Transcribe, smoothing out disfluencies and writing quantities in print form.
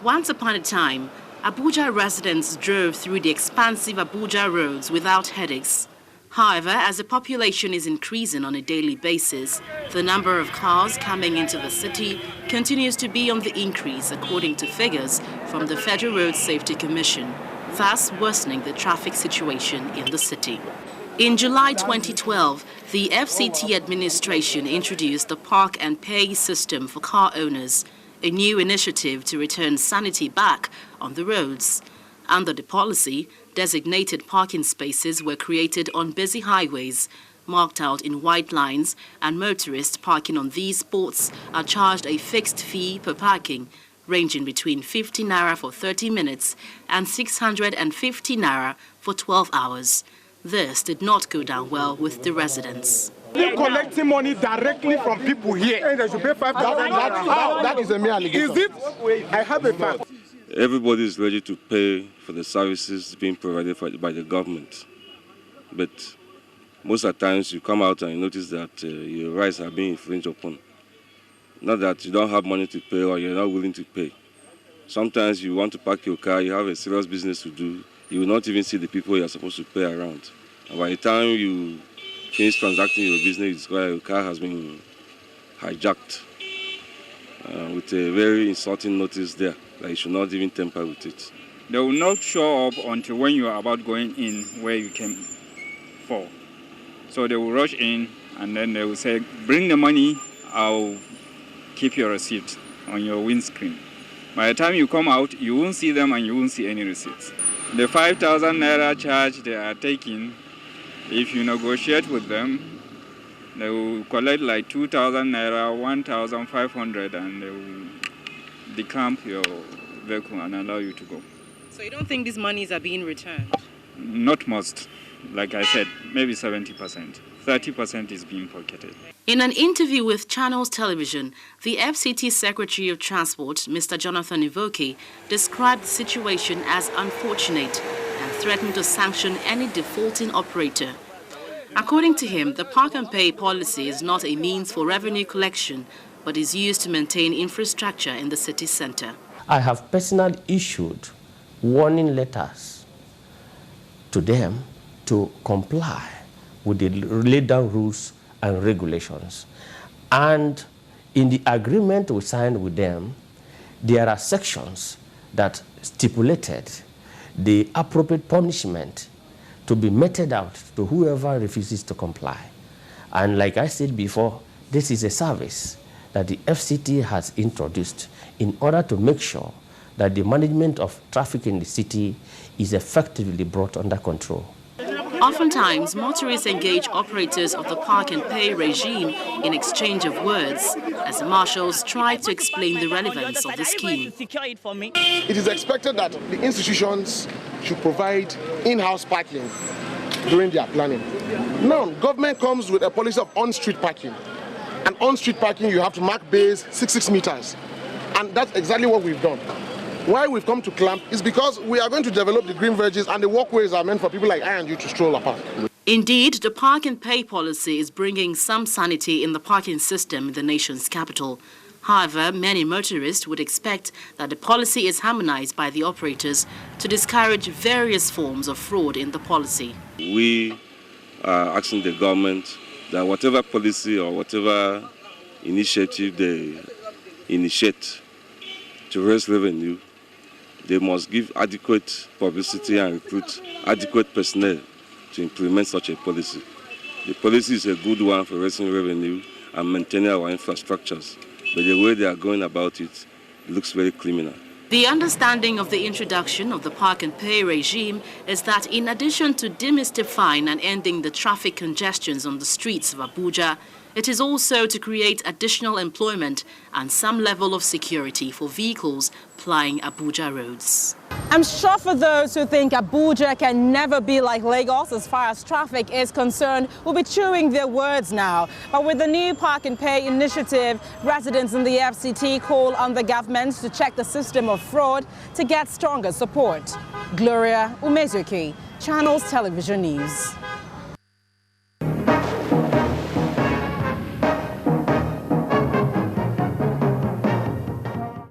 Once upon a time, Abuja residents drove through the expansive Abuja roads without headaches. However, as the population is increasing on a daily basis, the number of cars coming into the city continues to be on the increase according to figures from the Federal Road Safety Commission, thus worsening the traffic situation in the city. In July 2012, the FCT administration introduced the Park and Pay system for car owners, a new initiative to return sanity back on the roads. Under the policy, designated parking spaces were created on busy highways, marked out in white lines, and motorists parking on these spots are charged a fixed fee per parking, ranging between 50 naira for 30 minutes and 650 naira for 12 hours. This did not go down well with the residents. They're collecting money directly from people here. And they should pay 5,000. That is a mere allegation. Is it? I have a fact. Everybody is ready to pay for the services being provided by the government. But most of the times you come out and you notice that your rights are being infringed upon. Not that you don't have money to pay or you're not willing to pay. Sometimes you want to park your car, you have a serious business to do, you will not even see the people you're supposed to pay around. And by the time you finish transacting your business, your car has been hijacked with a very insulting notice there that you should not even tamper with it. They will not show up until when you are about going in where you came for. So they will rush in and then they will say, bring the money, I'll keep your receipt on your windscreen. By the time you come out, you won't see them and you won't see any receipts. The 5,000 naira charge they are taking, if you negotiate with them, they will collect like 2,000 naira, 1,500, and they will decamp your vehicle and allow you to go. So you don't think these monies are being returned? Not most. Like I said, maybe 70%. 30% is being pocketed. In an interview with Channels Television, the FCT Secretary of Transport, Mr. Jonathan Ivoke, described the situation as unfortunate and threatened to sanction any defaulting operator. According to him, the Park and Pay policy is not a means for revenue collection, but is used to maintain infrastructure in the city center. I have personally issued warning letters to them to comply with the laid down rules and regulations. And in the agreement we signed with them, there are sections that stipulated the appropriate punishment to be meted out to whoever refuses to comply. And like I said before, this is a service that the FCT has introduced in order to make sure that the management of traffic in the city is effectively brought under control. Oftentimes, motorists engage operators of the Park and Pay regime in exchange of words, as the marshals try to explain the relevance of the scheme. It is expected that the institutions should provide in-house parking during their planning. Now, government comes with a policy of on-street parking. And on-street parking, you have to mark bays 6 meters. And that's exactly what we've done. Why we've come to clamp is because we are going to develop the green verges and the walkways are meant for people like I and you to stroll apart. Indeed, the Park and Pay policy is bringing some sanity in the parking system in the nation's capital. However, many motorists would expect that the policy is harmonized by the operators to discourage various forms of fraud in the policy. We are asking the government that whatever policy or whatever initiative they initiate to raise revenue, they must give adequate publicity and recruit adequate personnel to implement such a policy. The policy is a good one for raising revenue and maintaining our infrastructures, but the way they are going about it looks very criminal. The understanding of the introduction of the Park and Pay regime is that in addition to demystifying and ending the traffic congestions on the streets of Abuja, it is also to create additional employment and some level of security for vehicles plying Abuja roads. I'm sure for those who think Abuja can never be like Lagos as far as traffic is concerned will be chewing their words now. But with the new Park and Pay initiative, residents in the FCT call on the government to check the system of fraud to get stronger support. Gloria Umezuki, Channels Television News.